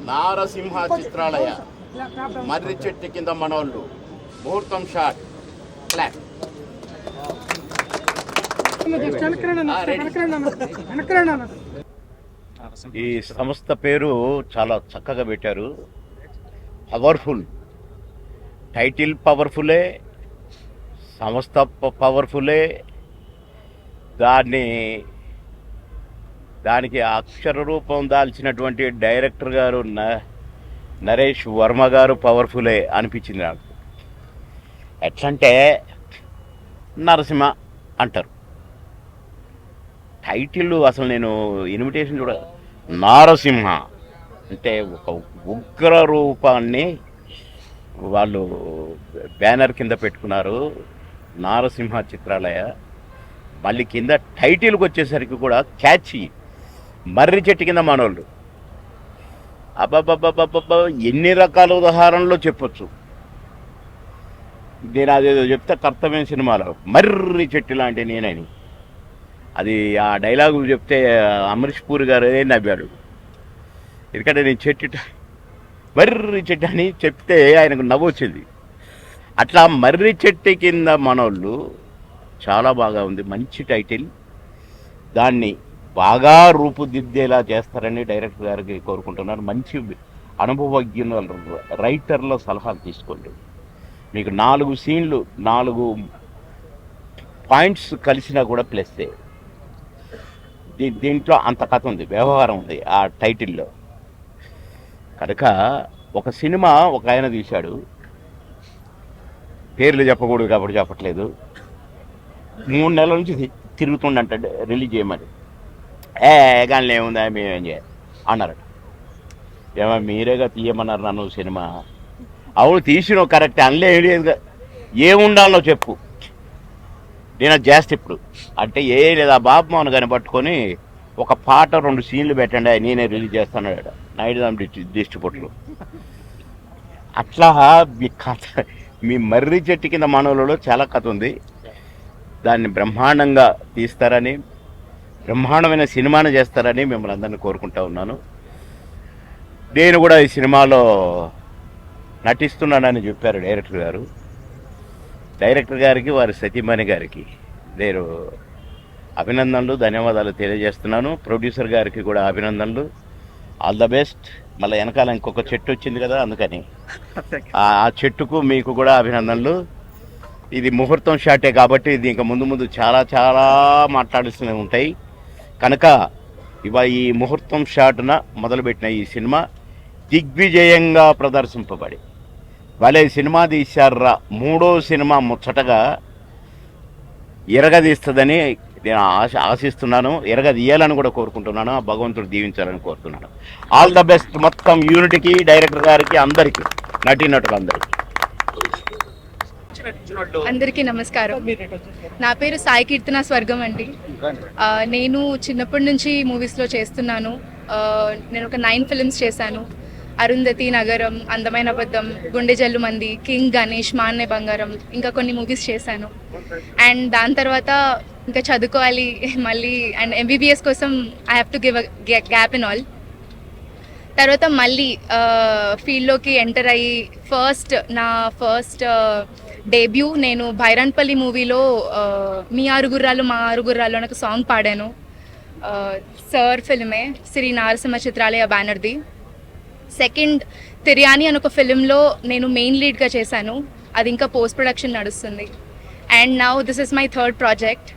నారసింహ చిత్రాలయ మర్రి చెట్టు కింద మనోళ్ళు ముహూర్తం షాట్ క్లాప్. ఈ సంస్థ పేరు చాలా చక్కగా పెట్టారు. పవర్ఫుల్ టైటిల్, పవర్ఫుల్లే సంస్థ, పవర్ఫుల్లే. దానికి అక్షర రూపం దాల్చినటువంటి డైరెక్టర్ గారు నరేష్ వర్మ గారు పవర్ఫుల్లే అనిపించింది నాకు. ఎట్లంటే నరసింహ అంటారు టైటిల్. అసలు నేను ఇన్విటేషన్ చూడ, నారసింహ అంటే ఒక ఉగ్ర రూపాన్ని వాళ్ళు బ్యానర్ కింద పెట్టుకున్నారు, నారసింహ చిత్రాలయ. మళ్ళీ కింద టైటిల్కి వచ్చేసరికి కూడా క్యాచీ, మర్రి చెట్టు కింద మనోళ్ళు. అబ్బాబ్బాబ్బాబ్బా ఎన్ని రకాల ఉదాహరణలు చెప్పొచ్చు. నేను అదేదో చెప్తే కర్తవ్యం సినిమాలో మర్రి చెట్టు లాంటి నేనని, అది ఆ డైలాగు చెప్తే అమరీష్ పూరి గారు నవ్వాడు. ఎందుకంటే నేను మర్రి చెట్టు అని చెప్తే ఆయనకు నవ్వు వచ్చింది. అట్లా మర్రి చెట్టు కింద మనోళ్ళు చాలా బాగా ఉంది, మంచి టైటిల్. దాన్ని బాగా రూపుదిద్దేలా చేస్తారని డైరెక్టర్ గారికి కోరుకుంటున్నాను. మంచి అనుభవజ్ఞుల రైటర్ల సలహాలు తీసుకోండి. మీకు 4 సీన్లు 4 పాయింట్స్ కలిసినా కూడా ప్లస్సే. దీంట్లో అంత కథ ఉంది, వ్యవహారం ఉంది ఆ టైటిల్లో. కనుక ఒక సినిమా ఒక ఆయన తీశాడు, పేర్లు చెప్పకూడదు కాబట్టి చెప్పట్లేదు. 3 నెలల నుంచి తిరుగుతుండంట రిలీజ్ చేయమని. కానీ ఏముందా మేమేం చేయాలి అన్నారట. ఏమో మీరేగా తీయమన్నారు నన్ను సినిమా. అవును తీసినావు కరెక్ట్, అనలే లేదు. ఏముండాలో చెప్పు, నేను చేస్తే ఇప్పుడు అంటే ఏ లేదా బాబు మోహన్ గారిని పట్టుకొని ఒక పాట 2 సీన్లు పెట్టండి, నేనే రిలీజ్ చేస్తాను నైట్ డిస్ట్రిబ్యూటర్లు. అట్లా మీ కథ, మీ మర్రి చెట్టు కింద మానవులలో చాలా కథ ఉంది. దాన్ని బ్రహ్మాండంగా తీస్తారని, బ్రహ్మాండమైన సినిమాను చేస్తారని మిమ్మల్ని అందరినీ కోరుకుంటా ఉన్నాను. నేను కూడా ఈ సినిమాలో నటిస్తున్నానని చెప్పారు డైరెక్టర్ గారు. డైరెక్టర్ గారికి, వారి సతీమణి గారికి నేను అభినందనలు, ధన్యవాదాలు తెలియజేస్తున్నాను. ప్రొడ్యూసర్ గారికి కూడా అభినందనలు, ఆల్ ద బెస్ట్. మళ్ళీ వెనకాల ఇంకొక చెట్టు వచ్చింది కదా, అందుకని ఆ చెట్టుకు మీకు కూడా అభినందనలు. ఇది ముహూర్తం షాటే కాబట్టి ఇది ఇంకా ముందు చాలా చాలా మాట్లాడాల్సినవి ఉంటాయి. కనుక ఇవాళ ఈ ముహూర్తం షాట్న మొదలుపెట్టిన ఈ సినిమా దిగ్విజయంగా ప్రదర్శింపబడి భలే సినిమా తీశారా, 3వ సినిమా ముచ్చటగా ఎరగదీస్తుందని నేను ఆశిస్తున్నాను. ఎరగదీయాలని కూడా కోరుకుంటున్నాను. ఆ భగవంతుడు దీవించాలని కోరుతున్నాను. ఆల్ ద బెస్ట్ మొత్తం యూనిట్కి, డైరెక్టర్ గారికి, అందరికీ, నటీనటులందరికీ. అందరికీ నమస్కారం. నా పేరు సాయి కీర్తన స్వర్గం అండి. నేను చిన్నప్పటి నుంచి మూవీస్లో చేస్తున్నాను. నేను ఒక 9 ఫిల్మ్స్ చేశాను. అరుంధతి, నగరం, అందమైన అబద్ధం, గుండె జల్లు మంది, కింగ్, గణేష్, మాన్నే బంగారం, ఇంకా కొన్ని మూవీస్ చేశాను. అండ్ దాని తర్వాత ఇంకా చదువుకోవాలి మళ్ళీ, అండ్ MBBS కోసం I have to give a gap in all. తర్వాత మళ్ళీ ఫీల్డ్లోకి ఎంటర్ అయ్యి నా ఫస్ట్ డెబ్యూ నేను భైరన్పల్లి మూవీలో మీ ఆరుగుర్రాలు మా ఆరుగుర్రాలు అని ఒక సాంగ్ పాడాను. సర్ ఫిల్మే, శ్రీ నారసింహ చిత్రాలయ బ్యానర్ది. సెకండ్ తిర్యాని అని ఒక ఫిలింలో నేను మెయిన్ లీడ్గా చేశాను. అది ఇంకా పోస్ట్ ప్రొడక్షన్ నడుస్తుంది. And now this is my 3rd project.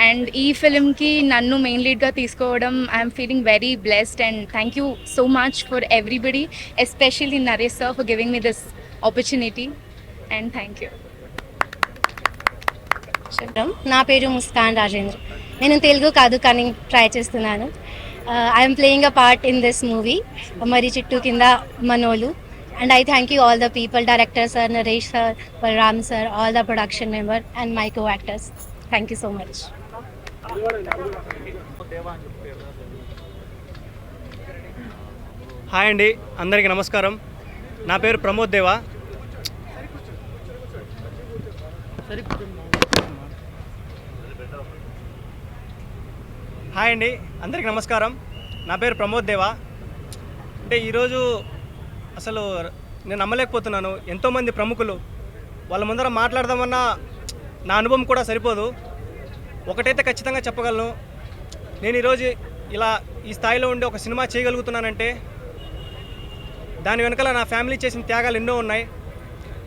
And ఈ ఫిలింకి నన్ను మెయిన్ లీడ్గా తీసుకోవడం I'm feeling very blessed. And thank you so much for everybody, especially Naresh sir for giving me this opportunity. And thank you. నా పేరు ముస్కాన్ రాజేంద్ర. నేను తెలుగు కాదు కానీ try చేస్తున్నాను. I'm playing a part in this movie Marri Chettu Kinda Manollu. And I thank you all the people, director sir, Naresh sir, Balaram sir, all the production member and my co actors. Thank you so much. Hi అండి, అందరికీ నమస్కారం. నా పేరు ప్రమోద్ దేవా. Hi అండి, అందరికీ నమస్కారం. నా పేరు ప్రమోద్ దేవా. అంటే ఈరోజు అసలు నేను నమ్మలేకపోతున్నాను. ఎంతోమంది ప్రముఖులు వాళ్ళ ముందర మాట్లాడదామన్నా నా అనుభవం కూడా సరిపోదు. ఒకటైతే ఖచ్చితంగా చెప్పగలను, నేను ఈరోజు ఇలా ఈ స్థాయిలో ఉండి ఒక సినిమా చేయగలుగుతున్నానంటే దాని వెనకాల నా ఫ్యామిలీ చేసిన త్యాగాలు ఎన్నో ఉన్నాయి.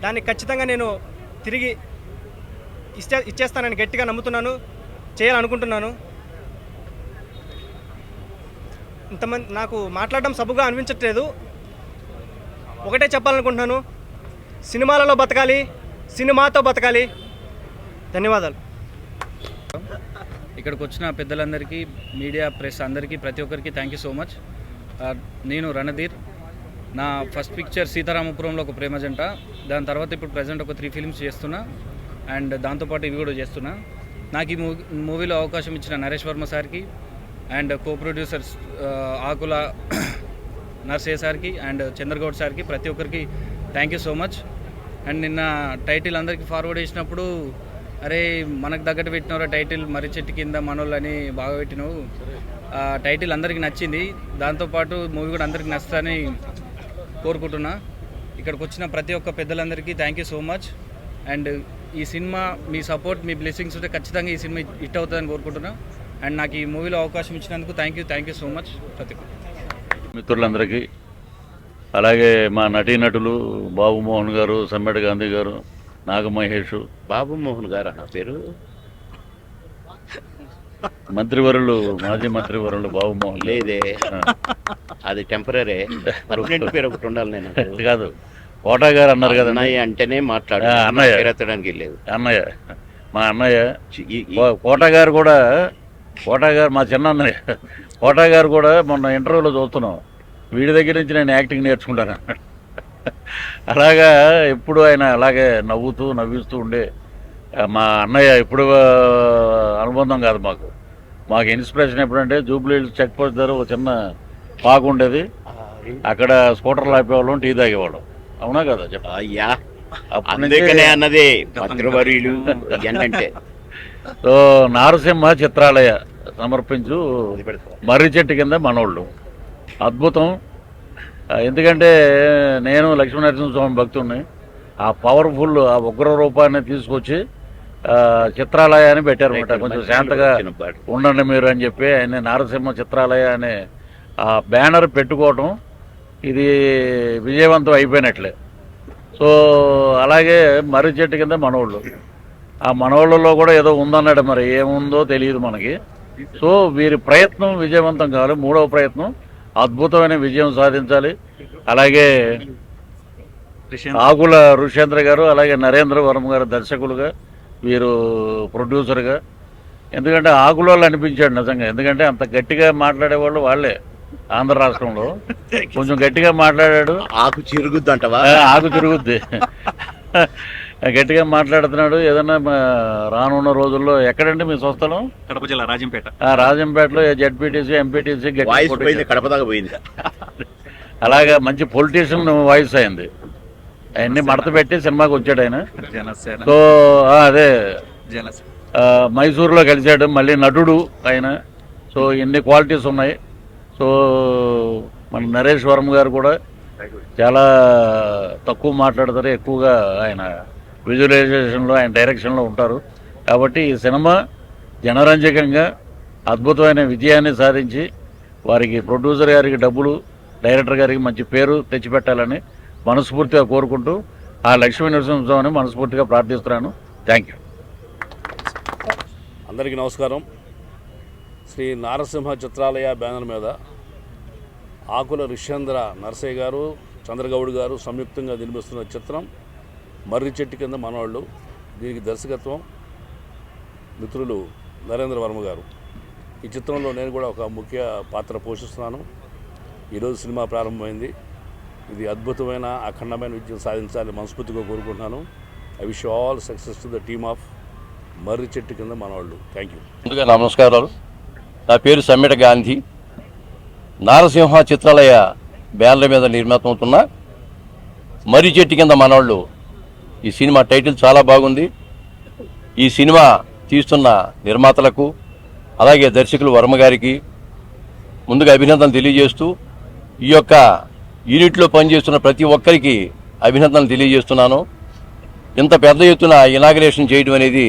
దాన్ని ఖచ్చితంగా నేను తిరిగి ఇచ్చేస్తానని గట్టిగా నమ్ముతున్నాను, చేయాలనుకుంటున్నాను. ఇంతమంది నాకు మాట్లాడడం సబుగా అనిపించట్లేదు. ఒకటే చెప్పాలనుకుంటున్నాను, సినిమాలలో బతకాలి, సినిమాతో బతకాలి. ధన్యవాదాలు. ఇక్కడికి వచ్చిన పెద్దలందరికీ, మీడియా, ప్రెస్ అందరికీ, ప్రతి ఒక్కరికి థ్యాంక్ యూ సో మచ్. నేను రణధీర్. నా ఫస్ట్ పిక్చర్ సీతారామపురంలో ఒక ప్రేమ జంట. దాని తర్వాత ఇప్పుడు ప్రజెంట్ ఒక 3 ఫిల్మ్స్ చేస్తున్నా అండ్ దాంతోపాటు ఇవి కూడా చేస్తున్నా. నాకు ఈ మూవీలో అవకాశం ఇచ్చిన నరేష్ వర్మ సార్కి అండ్ కో ప్రొడ్యూసర్స్ ఆకుల నర్సయ్య సార్కి అండ్ చంద్రగౌడ్ సార్కి, ప్రతి ఒక్కరికి thank you so much. And నిన్న టైటిల్ అందరికీ ఫార్వర్డ్ చేసినప్పుడు, అరే మనకు తగ్గట్టు పెట్టినవరా టైటిల్, మర్రి చెట్టు కింద మనోళ్ళని బాగా పెట్టినావు. టైటిల్ అందరికీ నచ్చింది. దాంతోపాటు మూవీ కూడా అందరికీ నచ్చుతుందని కోరుకుంటున్నా. ఇక్కడికి వచ్చిన ప్రతి ఒక్క పెద్దలందరికీ thank you so much. And ఈ సినిమా మీ సపోర్ట్, మీ బ్లెస్సింగ్స్ ఉంటే ఖచ్చితంగా ఈ సినిమా హిట్ అవుతుందని కోరుకుంటున్నా. అండ్ నాకు ఈ మూవీలో అవకాశం ఇచ్చినందుకు థ్యాంక్ యూ సో మచ్ ప్రతి ఒక్క మిత్రులందరికీ, అలాగే మా నటీనటులు బాబు మోహన్ గారు, సమ్మెట గాంధీ గారు, నాగమహేష్, బాబు మోహన్ గారు నా పేరు. మంత్రివరులు, మాజీ మంత్రివరులు బాబు మోహన్ లేదే, అది టెంపరీ. పర్మనెంట్ పేరు ఒకటి ఉండాలి. నేను కాదు, కోటా గారు అన్నారు కదా. అన్నయ్య అంటేనే మాట్లాడు, అన్నయ్య ఎత్తడానికి లేదు. అన్నయ్య, మా అన్నయ్య కోటా గారు కూడా, కోటా గారు మా చిన్న అన్నయ్య. కోటా గారు కూడా మొన్న ఇంటర్వ్యూలో చూస్తున్నాం, వీడి దగ్గర నుంచి నేను యాక్టింగ్ నేర్చుకుంటాను. అలాగా ఎప్పుడు ఆయన అలాగే నవ్విస్తూ ఉండే మా అన్నయ్య. ఎప్పుడు అనుబంధం కాదు మాకు ఇన్స్పిరేషన్ ఎప్పుడంటే జూబ్లీ చెక్ పోస్ట్ దగ్గర ఒక చిన్న పాకు ఉండేది, అక్కడ స్కూటర్లు ఆపేవాళ్ళం, టీ తాగేవాళ్ళం. అవునా కదా చెప్ప? అయ్యా, అందుకనే అన్నది మంత్రివర్యులు ఏంటంటే. సో నారసింహ చిత్రాలయ సమర్పించు మర్రి చెట్టు కింద మనోళ్ళు అద్భుతం. ఎందుకంటే నేను లక్ష్మీనరసింహస్వామి భక్తుడిని. ఆ పవర్ఫుల్, ఆ ఉగ్ర రూపాన్ని తీసుకొచ్చి చిత్రాలయాన్ని పెట్టారన్నమాట. కొంచెం శాంతగా ఉండండి మీరు అని చెప్పి ఆయన నారసింహ చిత్రాలయ అనే ఆ బ్యానర్ పెట్టుకోవటం, ఇది విజయవంతం అయిపోయినట్లే. సో అలాగే మర్రి చెట్టు కింద మనోళ్ళు, ఆ మనోళ్ళలో కూడా ఏదో ఉందన్నాడు, మరి ఏముందో తెలియదు మనకి. సో వీరి ప్రయత్నం విజయవంతం కావాలి. 3వ ప్రయత్నం అద్భుతమైన విజయం సాధించాలి. అలాగే ఆకుల ఋషేంద్ర గారు, అలాగే నరేంద్ర వర్మ గారు దర్శకులుగా, వీరు ప్రొడ్యూసర్గా. ఎందుకంటే ఆకుల వాళ్ళు అనిపించాడు నిజంగా. ఎందుకంటే అంత గట్టిగా మాట్లాడేవాళ్ళు వాళ్ళే ఆంధ్ర రాష్ట్రంలో. కొంచెం గట్టిగా మాట్లాడాడు. ఆకు చిరుగుద్ది అంటవా? ఆకు తిరుగుద్ది. గట్టిగా మాట్లాడుతున్నాడు. ఏదన్నా రానున్న రోజుల్లో ఎక్కడంటే మీ స్వస్థలం? కడప జిల్లా రాజంపేట. రాజంపేటలో జెడ్పీటీసీ, ఎంపీటీసీ కడప దాకా పోయింది. అలాగా మంచి పొలిటీషియన్ వాయిస్ అయింది. అవన్నీ మడత పెట్టి సినిమాకి వచ్చాడు ఆయన. సో అదే మైసూరులో కలిశాడు, మళ్ళీ నటుడు ఆయన. సో ఇన్ని క్వాలిటీస్ ఉన్నాయి. సో మన నరేష్ వర్మ గారు కూడా చాలా తక్కువ మాట్లాడతారు, ఎక్కువగా ఆయన విజువలైజేషన్లో, ఆయన డైరెక్షన్లో ఉంటారు. కాబట్టి ఈ సినిమా జనరంజకంగా అద్భుతమైన విజయాన్ని సాధించి వారికి, ప్రొడ్యూసర్ గారికి డబ్బులు, డైరెక్టర్ గారికి మంచి పేరు తెచ్చిపెట్టాలని మనస్ఫూర్తిగా కోరుకుంటూ ఆ లక్ష్మీ నరసింహస్వామిని మనస్ఫూర్తిగా ప్రార్థిస్తున్నాను. Thank you. అందరికీ నమస్కారం. శ్రీ నారసింహ చిత్రాలయ బ్యానర్ మీద ఆకుల ఋషేంద్ర నర్సయ్య గారు, చంద్రగౌడ్ గారు సంయుక్తంగా నిర్మిస్తున్న చిత్రం మర్రి చెట్టు కింద మనవాళ్ళు. దీనికి దర్శకత్వం మిత్రులు నరేంద్ర వర్మ గారు. ఈ చిత్రంలో నేను కూడా ఒక ముఖ్య పాత్ర పోషిస్తున్నాను. ఈరోజు సినిమా ప్రారంభమైంది. ఇది అద్భుతమైన, అఖండమైన విజయం సాధించాలని మనస్ఫూర్తిగా కోరుకుంటున్నాను. I wish all success to the team of Marri Chettu Kinda Manavallu. Thank you. ముందుగా నమస్కారాలు. నా పేరు సమ్మెట గాంధీ. నారసింహ చిత్రాలయ బ్యానర్ మీద నిర్మితమవుతున్న మర్రి చెట్టు కింద మనవాళ్ళు ఈ సినిమా టైటిల్ చాలా బాగుంది. ఈ సినిమా తీస్తున్న నిర్మాతలకు, అలాగే దర్శకులు వర్మ గారికి ముందుగా అభినందనలు తెలియజేస్తూ ఈ యొక్క యూనిట్లో పనిచేస్తున్న ప్రతి ఒక్కరికి అభినందనలు తెలియజేస్తున్నాను. ఇంత పెద్ద ఎత్తున ఇనాగ్రేషన్ చేయడం అనేది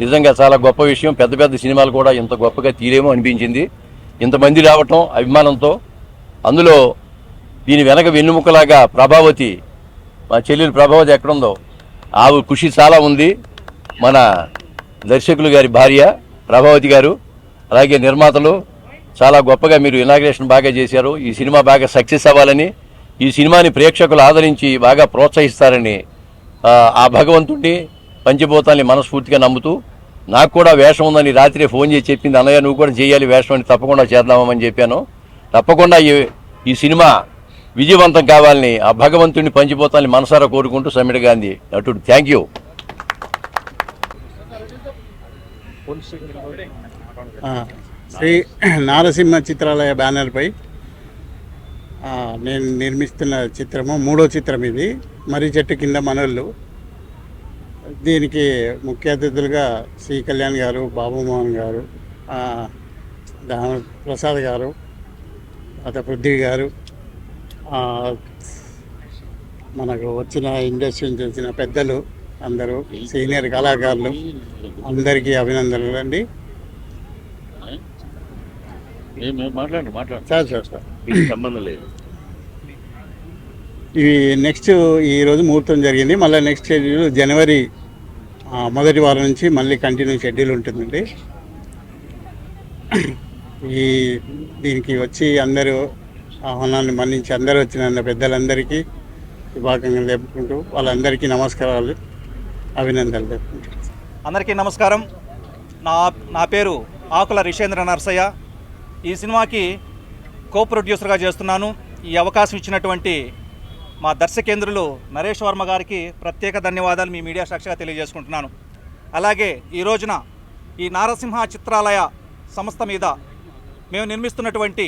నిజంగా చాలా గొప్ప విషయం. పెద్ద పెద్ద సినిమాలు కూడా ఇంత గొప్పగా తీరేమో అనిపించింది. ఇంతమంది రావటం అభిమానంతో. అందులో దీని వెనక వెన్నుముకలాగా ప్రభావతి, మా చెల్లెలు ప్రభావతి ఎక్కడుందో ఆవు కృషి చాలా ఉంది. మన దర్శకులు గారి భార్య ప్రభావతి గారు, అలాగే నిర్మాతలు చాలా గొప్పగా మీరు ఇనాగ్రేషన్ బాగా చేశారు. ఈ సినిమా బాగా సక్సెస్ అవ్వాలని, ఈ సినిమాని ప్రేక్షకులు ఆదరించి బాగా ప్రోత్సహిస్తారని ఆ భగవంతుడిని పంచభూతాన్ని మనస్ఫూర్తిగా నమ్ముతూ, నాకు కూడా వేషం ఉందని రాత్రి ఫోన్ చేసి చెప్పింది, అన్నయ్య నువ్వు కూడా చేయాలి వేషం అని, తప్పకుండా చేద్దామని చెప్పాను. తప్పకుండా ఈ సినిమా విజయవంతం కావాలని ఆ భగవంతుడిని పంచిపోతాన్ని మనసారా కోరుకుంటూ సమ్మిట గాంధీ నటుడు. Thank you. శ్రీ నారసింహ చిత్రాలయ బ్యానర్పై నేను నిర్మిస్తున్న చిత్రము 3వ చిత్రం ఇది, మర్రి చెట్టు కింద మనోళ్ళు. దీనికి ముఖ్య అతిథులుగా శ్రీ కళ్యాణ్ గారు, బాబుమోహన్ గారు, ప్రసాద్ గారు, పృథ్వీ గారు, మనకు వచ్చిన ఇండస్ట్రీ నుంచి వచ్చిన పెద్దలు అందరూ, సీనియర్ కళాకారులు అందరికీ అభినందనలు అండి. సార్ సంబంధం లేదు. ఇవి నెక్స్ట్ ఈరోజు ముహూర్తం జరిగింది. మళ్ళీ నెక్స్ట్ షెడ్యూల్ జనవరి మొదటి వారం నుంచి మళ్ళీ కంటిన్యూ షెడ్యూల్ ఉంటుందండి. దీనికి వచ్చి అందరూ ఆహ్వానాన్ని మన్నించి అందరూ వచ్చిన పెద్దలందరికీ శుభాకాంక్షలు తెలుపుకుంటూ వాళ్ళందరికీ నమస్కారాలు, అభినందనలు తెలుపుకుంటాను. అందరికీ నమస్కారం. నా పేరు ఆకుల రిషేంద్ర నరసయ్య. ఈ సినిమాకి కో ప్రొడ్యూసర్గా చేస్తున్నాను. ఈ అవకాశం ఇచ్చినటువంటి మా దర్శకేంద్రులు నరేష్ వర్మ గారికి ప్రత్యేక ధన్యవాదాలు మీ మీడియా సాక్షిగా తెలియజేసుకుంటున్నాను. అలాగే ఈ రోజున ఈ నారసింహ చిత్రాలయ సంస్థ మీద మేము నిర్మిస్తున్నటువంటి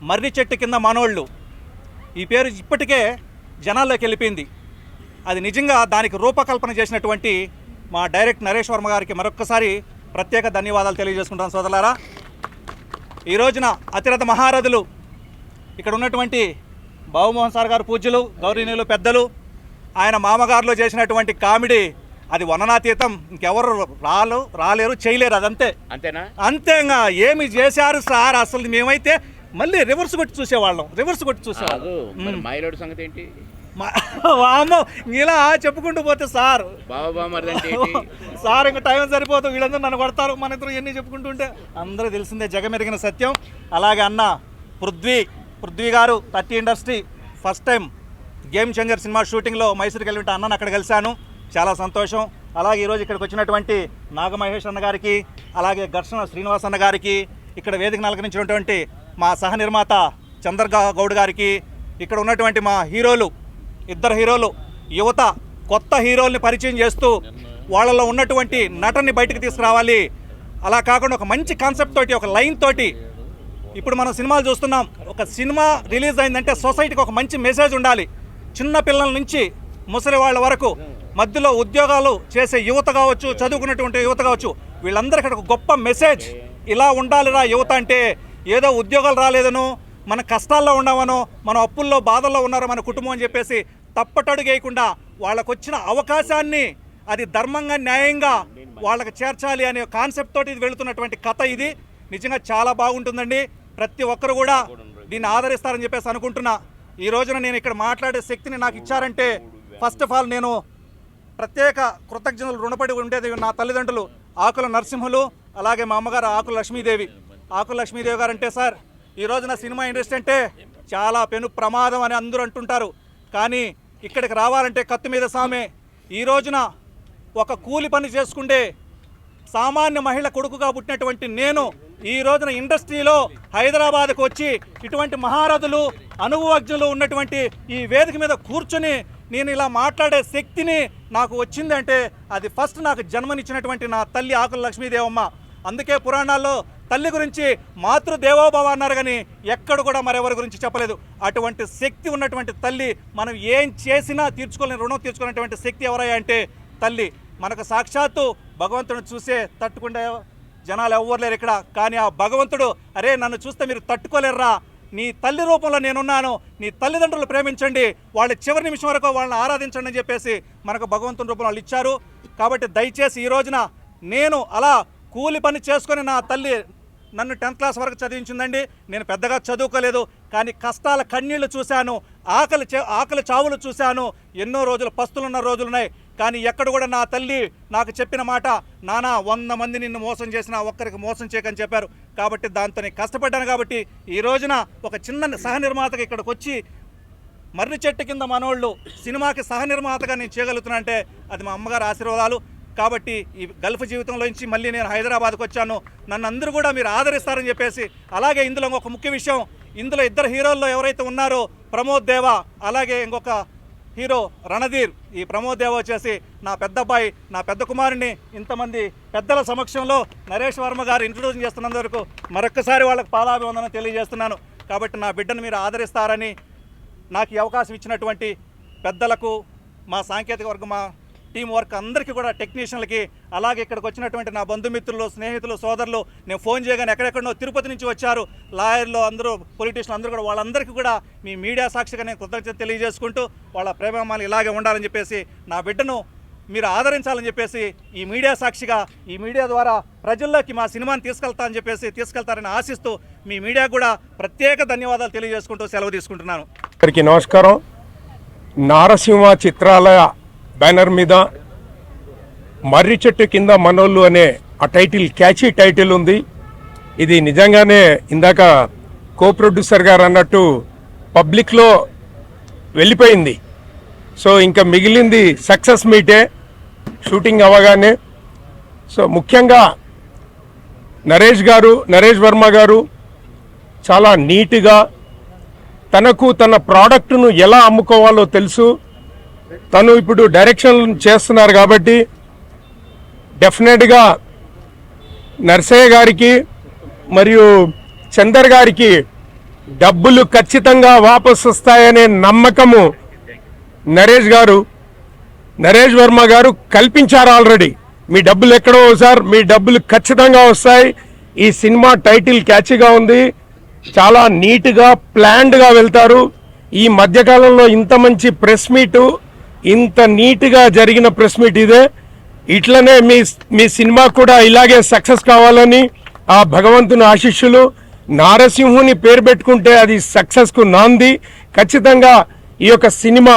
మర్రి చెట్టు కింద మనోళ్ళు, ఈ పేరు ఇప్పటికే జనాల్లోకి వెళ్ళిపోయింది. అది నిజంగా దానికి రూపకల్పన చేసినటువంటి మా డైరెక్టర్ నరేష్ వర్మ గారికి మరొక్కసారి ప్రత్యేక ధన్యవాదాలు తెలియజేసుకుంటాను. సోదరులారా, ఈ రోజున అతిరథ మహారథులు ఇక్కడ ఉన్నటువంటి బాబుమోహన్ సార్ గారు పూజ్యులు, గౌరవనీయులు, పెద్దలు, ఆయన మామగారులో చేసినటువంటి కామెడీ అది వర్ణనాతీతం. ఇంకెవరు రాలేరు, చేయలేరు. అదంతే. అంతేనా? అంతేగా ఏమి చేశారు సార్. అసలు మేమైతే మళ్ళీ రివర్స్ కొట్టి చూసేవాళ్ళం. మైలోడ్ సంగతి ఏంటి? అమ్మో, ఇలా చెప్పుకుంటూ పోతే సార్ సార్ ఇంకా టైం సరిపోతుంది. వీళ్ళందరూ నన్ను కొడతారు. మన ఇద్దరు ఎన్ని చెప్పుకుంటుంటే అందరూ తెలిసిందే, జగమెరిగిన సత్యం. అలాగే అన్న పృథ్వీ గారు 30 industry first time game changer cinema షూటింగ్లో మైసూరుకి వెళ్ళి అన్నను అక్కడ కలిశాను. చాలా సంతోషం. అలాగే ఈరోజు ఇక్కడికి వచ్చినటువంటి నాగమహేష్ అన్న గారికి, అలాగే ఘర్షణ శ్రీనివాస్ అన్న గారికి, ఇక్కడ వేదికను అలంకరించినటువంటి మా సహ నిర్మాత చంద్రగౌడ్ గారికి, ఇక్కడ ఉన్నటువంటి మా హీరోలు, 2 హీరోలు, యువత కొత్త హీరోల్ని పరిచయం చేస్తూ వాళ్ళలో ఉన్నటువంటి నటన్ని బయటకు తీసుకురావాలి. అలా కాకుండా ఒక మంచి కాన్సెప్ట్ తోటి, ఒక లైన్ తోటి. ఇప్పుడు మనం సినిమాలు చూస్తున్నాం. ఒక సినిమా రిలీజ్ అయిందంటే సొసైటీకి ఒక మంచి మెసేజ్ ఉండాలి. చిన్న పిల్లల నుంచి ముసలి వాళ్ళ వరకు, మధ్యలో ఉద్యోగాలు చేసే యువత కావచ్చు, చదువుకున్నటువంటి యువత కావచ్చు, వీళ్ళందరికీ ఒక గొప్ప మెసేజ్. ఇలా ఉండాలిరా యువత అంటే. ఏదో ఉద్యోగాలు రాలేదనో, మన కష్టాల్లో ఉన్నామనో, మన అప్పుల్లో బాధల్లో ఉన్నారో మన కుటుంబం అని చెప్పేసి తప్పటడుగు వేయకుండా వాళ్ళకు వచ్చిన అవకాశాన్ని అది ధర్మంగా, న్యాయంగా వాళ్ళకి చేర్చాలి అనే కాన్సెప్ట్ తోటి ఇది వెళుతున్నటువంటి కథ ఇది. నిజంగా చాలా బాగుంటుందండి. ప్రతి ఒక్కరు కూడా దీన్ని ఆదరిస్తారని చెప్పేసి అనుకుంటున్నా. ఈ రోజున నేను ఇక్కడ మాట్లాడే శక్తిని నాకు ఇచ్చారంటే ఫస్ట్ ఆఫ్ ఆల్ నేను ప్రత్యేక కృతజ్ఞతలు రుణపడి ఉండేది నా తల్లిదండ్రులు ఆకుల నరసింహులు, అలాగే మా అమ్మగారు ఆకుల లక్ష్మీదేవి. ఆకుల లక్ష్మీదేవి గారు అంటే సార్, ఈ రోజున సినిమా ఇండస్ట్రీ అంటే చాలా పెను ప్రమాదం అని అందరూ అంటుంటారు. కానీ ఇక్కడికి రావాలంటే కత్తి మీద సామే. ఈ రోజున ఒక కూలి పని చేసుకుంటే సామాన్య మహిళ కొడుకుగా పుట్టినటువంటి నేను ఈ రోజున ఇండస్ట్రీలో హైదరాబాద్కు వచ్చి ఇటువంటి మహారథులు, అనుభవజ్ఞులు ఉన్నటువంటి ఈ వేదిక మీద కూర్చొని నేను ఇలా మాట్లాడే శక్తిని నాకు వచ్చిందంటే అది ఫస్ట్ నాకు జన్మనిచ్చినటువంటి నా తల్లి ఆకుల లక్ష్మీదేవమ్మ. అందుకే పురాణాల్లో తల్లి గురించి మాతృదేవోభవ అన్నారు, కానీ ఎక్కడ కూడా మరెవరి గురించి చెప్పలేదు. అటువంటి శక్తి ఉన్నటువంటి తల్లి, మనం ఏం చేసినా తీర్చుకోలేని రుణం తీర్చుకునేటువంటి శక్తి ఎవరయ్యా అంటే తల్లి. మనకు సాక్షాత్తు భగవంతుని చూసే తట్టుకుండే జనాలు ఎవ్వరు లేరు ఇక్కడ. కానీ ఆ భగవంతుడు అరే నన్ను చూస్తే మీరు తట్టుకోలేరురా, నీ తల్లి రూపంలో నేనున్నాను, నీ తల్లిదండ్రులు ప్రేమించండి, వాళ్ళ చివరి నిమిషం వరకు వాళ్ళని ఆరాధించండి అని చెప్పేసి మనకు భగవంతుని రూపంలో వాళ్ళు ఇచ్చారు. కాబట్టి దయచేసి ఈ రోజున నేను అలా కూలి పని చేసుకొని నా తల్లి నన్ను 10th క్లాస్ వరకు చదివించిందండి. నేను పెద్దగా చదువుకోలేదు, కానీ కష్టాల కన్నీళ్లు చూశాను, ఆకలి చావులు చూశాను, ఎన్నో రోజులు పస్తులున్న రోజులున్నాయి. కానీ ఎక్కడ కూడా నా తల్లి నాకు చెప్పిన మాట, నానా 100 మంది నిన్ను మోసం చేసినా ఒక్కరికి మోసం చేయకని చెప్పారు. కాబట్టి దాంతో నేను కష్టపడ్డాను. కాబట్టి ఈ రోజున ఒక చిన్న సహనిర్మాతగా ఇక్కడికి వచ్చి మర్రి చెట్టు కింద మనోళ్ళు సినిమాకి సహనిర్మాతగా నేను చేయగలుగుతున్నా అంటే అది మా అమ్మగారి ఆశీర్వాదాలు. కాబట్టి ఈ గల్ఫ్ జీవితంలో నుంచి మళ్ళీ నేను హైదరాబాద్కి వచ్చాను, నన్ను అందరూ కూడా మీరు ఆదరిస్తారని చెప్పేసి. అలాగే ఇందులో ఒక ముఖ్య విషయం, ఇందులో 2 హీరోల్లో ఎవరైతే ఉన్నారో ప్రమోద్ దేవా, అలాగే ఇంకొక హీరో రణధీర్. ఈ ప్రమోద్ దేవా వచ్చేసి నా పెద్ద అబ్బాయి, నా పెద్ద కుమారుని ఇంతమంది పెద్దల సమక్షంలో నరేష్ వర్మ గారు ఇంట్రొడ్యూస్ చేస్తున్నందుకు మరొక్కసారి వాళ్ళకి పాదాభివందనం తెలియజేస్తున్నాను. కాబట్టి నా బిడ్డను మీరు ఆదరిస్తారని నాకు ఈ అవకాశం ఇచ్చినటువంటి పెద్దలకు, మా సాంకేతిక వర్గం, మా టీం వర్క్ అందరికీ కూడా, టెక్నీషియన్లకి, అలాగే ఇక్కడికి వచ్చినటువంటి నా బంధుమిత్రులు, స్నేహితులు, సోదరులు, నేను ఫోన్ చేయగానే ఎక్కడెక్కడో తిరుపతి నుంచి వచ్చారు లాయర్లు అందరూ, పొలిటీషియన్లు అందరూ కూడా, వాళ్ళందరికీ కూడా మీ మీడియా సాక్షిగా నేను కృతజ్ఞత తెలియజేసుకుంటూ వాళ్ళ ప్రేమాలు ఇలాగే ఉండాలని చెప్పేసి, నా బిడ్డను మీరు ఆదరించాలని చెప్పేసి ఈ మీడియా సాక్షిగా, ఈ మీడియా ద్వారా ప్రజల్లోకి మా సినిమాని తీసుకెళ్తారని ఆశిస్తూ మీ మీడియా కూడా ప్రత్యేక ధన్యవాదాలు తెలియజేసుకుంటూ సెలవు తీసుకుంటున్నాను. అందరికీ నమస్కారం. నారసింహ చిత్రాలయ బ్యానర్ మీద మర్రి చెట్టు కింద మనోళ్ళు అనే ఆ టైటిల్ క్యాచీ టైటిల్ ఉంది. ఇది నిజంగానే ఇందాక కో ప్రొడ్యూసర్ గారు అన్నట్టు పబ్లిక్లో వెళ్ళిపోయింది. సో ఇంకా మిగిలింది సక్సెస్ మీటే షూటింగ్ అవ్వగానే. సో ముఖ్యంగా నరేష్ వర్మ గారు చాలా నీట్గా తనకు తన ప్రోడక్ట్ను ఎలా అమ్ముకోవాలో తెలుసు. తను ఇప్పుడు డైరెక్షన్ చేస్తున్నారు కాబట్టి డెఫినెట్గా నర్సయ్య గారికి మరియు చందర్ గారికి డబ్బులు ఖచ్చితంగా వాపసు వస్తాయనే నమ్మకము నరేష్ వర్మ గారు కల్పించారు ఆల్రెడీ. మీ డబ్బులు ఎక్కడో సార్, మీ డబ్బులు ఖచ్చితంగా వస్తాయి. ఈ సినిమా టైటిల్ క్యాచీగా ఉంది, చాలా నీట్గా ప్లాన్డ్గా వెళ్తారు. ఈ మధ్యకాలంలో ఇంత మంచి ప్రెస్ మీటు, ఇంత నీట్గా జరిగిన ప్రెస్ మీట్ ఇదే. ఇట్లనే మీ సినిమా కూడా ఇలాగే సక్సెస్ కావాలని ఆ భగవంతుని ఆశీస్సులు. నారసింహుని పేరు పెట్టుకుంటే అది సక్సెస్కు నాంది. ఖచ్చితంగా ఈ యొక్క సినిమా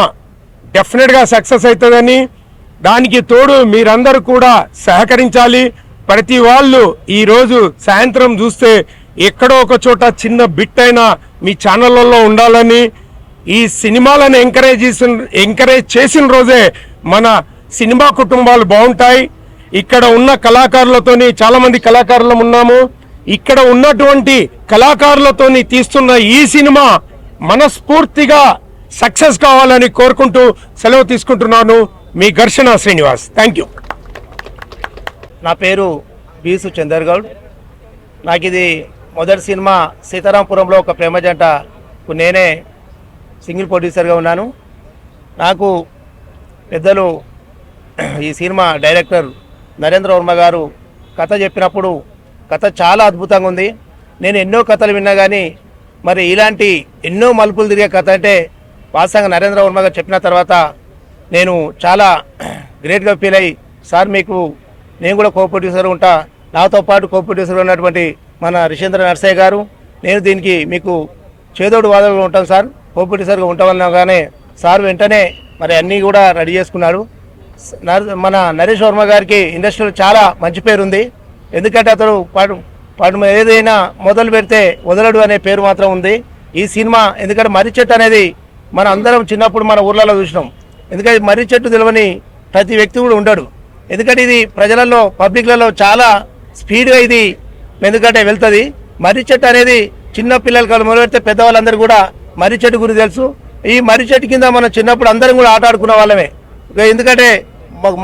డెఫినెట్గా సక్సెస్ అవుతుందని, దానికి తోడు మీరందరూ కూడా సహకరించాలి. ప్రతి వాళ్ళు ఈరోజు సాయంత్రం చూస్తే ఎక్కడో ఒక చోట చిన్న బిట్ అయినా మీ ఛానళ్ళల్లో ఉండాలని, ఈ సినిమాలను ఎంకరేజ్ చేసిన రోజే మన సినిమా కుటుంబాలు బాగుంటాయి. ఇక్కడ ఉన్న కళాకారులతోని, చాలా మంది కళాకారులం ఉన్నాము, ఇక్కడ ఉన్నటువంటి కళాకారులతోని తీస్తున్న ఈ సినిమా మనస్ఫూర్తిగా సక్సెస్ కావాలని కోరుకుంటూ సెలవు తీసుకుంటున్నాను. మీ ఘర్షణ శ్రీనివాస్. Thank you. నా పేరు బీసు చందర్ గౌడ్. నాకు ఇది మొదటి సినిమా. సీతారాంపురంలో ఒక ప్రేమ జంటకు నేనే సింగిల్ ప్రొడ్యూసర్గా ఉన్నాను. నాకు పెద్దలు ఈ సినిమా డైరెక్టర్ నరేంద్ర వర్మ గారు కథ చెప్పినప్పుడు కథ చాలా అద్భుతంగా ఉంది. నేను ఎన్నో కథలు విన్నా కానీ మరి ఇలాంటి ఎన్నో మలుపులు తిరిగే కథ అంటే వాస్తవంగా నరేంద్ర వర్మ గారు చెప్పిన తర్వాత నేను చాలా గ్రేట్గా ఫీల్ అయ్యి, సార్ మీకు నేను కూడా కో ప్రొడ్యూసర్ ఉంటా, నాతో పాటు కో ప్రొడ్యూసర్ ఉన్నటువంటి మన రిషేంద్ర నర్సయ్య గారు, నేను దీనికి మీకు చేదోడు వాదోడుగా ఉంటాను సార్, కో ప్రొడ్యూసర్గా ఉంటామనగానే సార్ వెంటనే మరి అన్నీ కూడా రెడీ చేసుకున్నాడు. మన నరేష్ వర్మ గారికి ఇండస్ట్రీలో చాలా మంచి పేరు ఉంది. ఎందుకంటే అతడు పాటు ఏదైనా మొదలు పెడితే వదలడు అనే పేరు మాత్రం ఉంది. ఈ సినిమా ఎందుకంటే మర్రి చెట్టు అనేది మన అందరం చిన్నప్పుడు మన ఊర్లలో చూసినాం. ఎందుకంటే మర్రి చెట్టు తెలియని ప్రతి వ్యక్తి కూడా ఉండడు. ఎందుకంటే ఇది ప్రజలలో, పబ్లిక్లలో చాలా స్పీడ్గా ఇది ఎందుకంటే వెళ్తుంది. మర్రి చెట్టు అనేది చిన్న పిల్లలకి మొదలు పెడితే పెద్దవాళ్ళందరూ కూడా మర్రి చెట్టు గురించి తెలుసు. ఈ మర్రి చెట్టు కింద మనం చిన్నప్పుడు అందరం కూడా ఆట ఆడుకునే వాళ్ళమే. ఎందుకంటే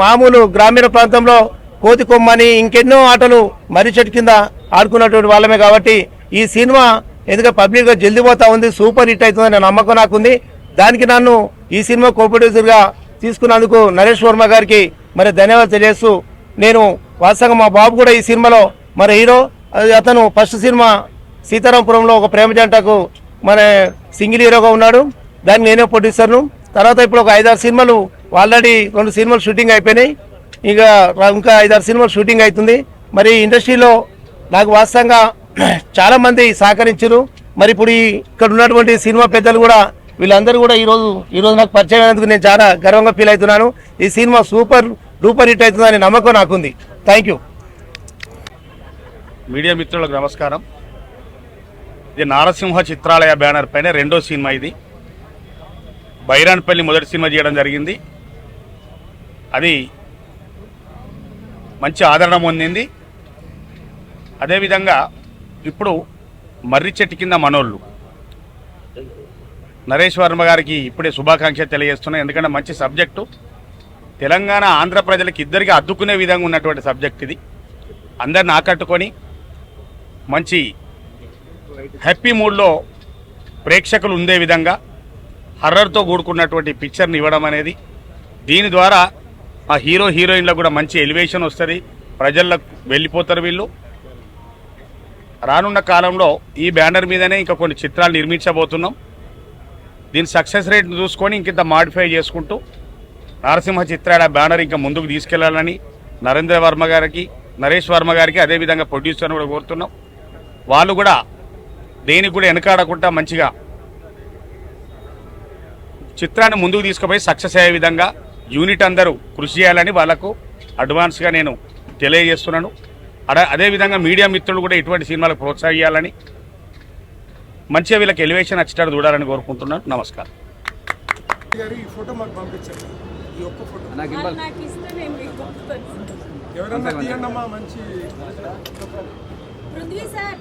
మామూలు గ్రామీణ ప్రాంతంలో కోతి కొమ్మని ఇంకెన్నో ఆటలు మర్రి చెట్టు కింద ఆడుకున్నటువంటి వాళ్ళమే. కాబట్టి ఈ సినిమా ఎందుకంటే పబ్లిక్గా జల్ది పోతా ఉంది, సూపర్ హిట్ అవుతుందనే నమ్మకం నాకుంది. దానికి నన్ను ఈ సినిమా కో ప్రొడ్యూసర్గా తీసుకున్నందుకు నరేష్ వర్మ గారికి మరి ధన్యవాదాలు తెలియజేస్తూ, నేను వాస్తవంగా మా బాబు కూడా ఈ సినిమాలో మరి హీరో అతను ఫస్ట్ సినిమా సీతారాంపురంలో ఒక ప్రేమ జంటకు మన సింగిల్ హీరోగా ఉన్నాడు. దాన్ని నేనే ప్రొడ్యూసర్ను. తర్వాత ఇప్పుడు ఒక 5-6 సినిమాలు ఆల్రెడీ 2 సినిమాలు షూటింగ్ అయిపోయినాయి. ఇంకా 5-6 సినిమాలు షూటింగ్ అవుతుంది. మరి ఇండస్ట్రీలో నాకు వాస్తవంగా చాలా మంది సహకరించారు. మరి ఇప్పుడు ఇక్కడ ఉన్నటువంటి సినిమా పెద్దలు కూడా వీళ్ళందరూ కూడా ఈరోజు నాకు పరిచయం అయినందుకు నేను చాలా గర్వంగా ఫీల్ అవుతున్నాను. ఈ సినిమా సూపర్ డూపర్ హిట్ అవుతుందని నమ్మకం నాకుంది. Thank you. మీడియా మిత్రులకు నమస్కారం. ఇది నారసింహ చిత్రాలయ బ్యానర్ పైన 2వ సినిమా. ఇది బైరాన్పల్లి మొదటి సినిమా చేయడం జరిగింది. అది మంచి ఆదరణ పొందింది. అదేవిధంగా ఇప్పుడు మర్రి చెట్టు కింద మనోళ్ళు నరేష్ వర్మ గారికి ఇప్పుడే శుభాకాంక్షలు తెలియజేస్తున్నాయి. ఎందుకంటే మంచి సబ్జెక్టు, తెలంగాణ ఆంధ్ర ప్రజలకు ఇద్దరికి అద్దుకునే విధంగా ఉన్నటువంటి సబ్జెక్ట్ ఇది. అందరిని ఆకట్టుకొని మంచి హ్యాపీ మూడ్లో ప్రేక్షకులు ఉండే విధంగా హర్రర్తో కూడుకున్నటువంటి పిక్చర్ని ఇవ్వడం అనేది, దీని ద్వారా ఆ హీరో హీరోయిన్లకు కూడా మంచి ఎలివేషన్ వస్తుంది, ప్రజలకు వెళ్ళిపోతారు వీళ్ళు. రానున్న కాలంలో ఈ బ్యానర్ మీదనే ఇంకా కొన్ని చిత్రాలు నిర్మించబోతున్నాం. దీని సక్సెస్ రేట్ చూసుకొని ఇంకింత మాడిఫై చేసుకుంటూ నరసింహ చిత్రాల బ్యానర్ ఇంకా ముందుకు తీసుకెళ్లాలని నరేంద్ర వర్మ గారికి, నరేష్ వర్మ గారికి, అదేవిధంగా ప్రొడ్యూసర్ని కూడా కోరుతున్నాం. వాళ్ళు కూడా దేనికి కూడా వెనకాడకుండా మంచిగా చిత్రాన్ని ముందుకు తీసుకుపోయి సక్సెస్ అయ్యే విధంగా యూనిట్ అందరూ కృషి చేయాలని వాళ్ళకు అడ్వాన్స్గా నేను తెలియజేస్తున్నాను. అదేవిధంగా మీడియా మిత్రులు కూడా ఇటువంటి సినిమాలకు ప్రోత్సహించాలని, మంచిగా వీళ్ళకి ఎలివేషన్ వచ్చేటట్టు చూడాలని కోరుకుంటున్నాను. నమస్కారం. ఎవరన్నా తీయండమ్మా మంచి. పృథ్వీ సార్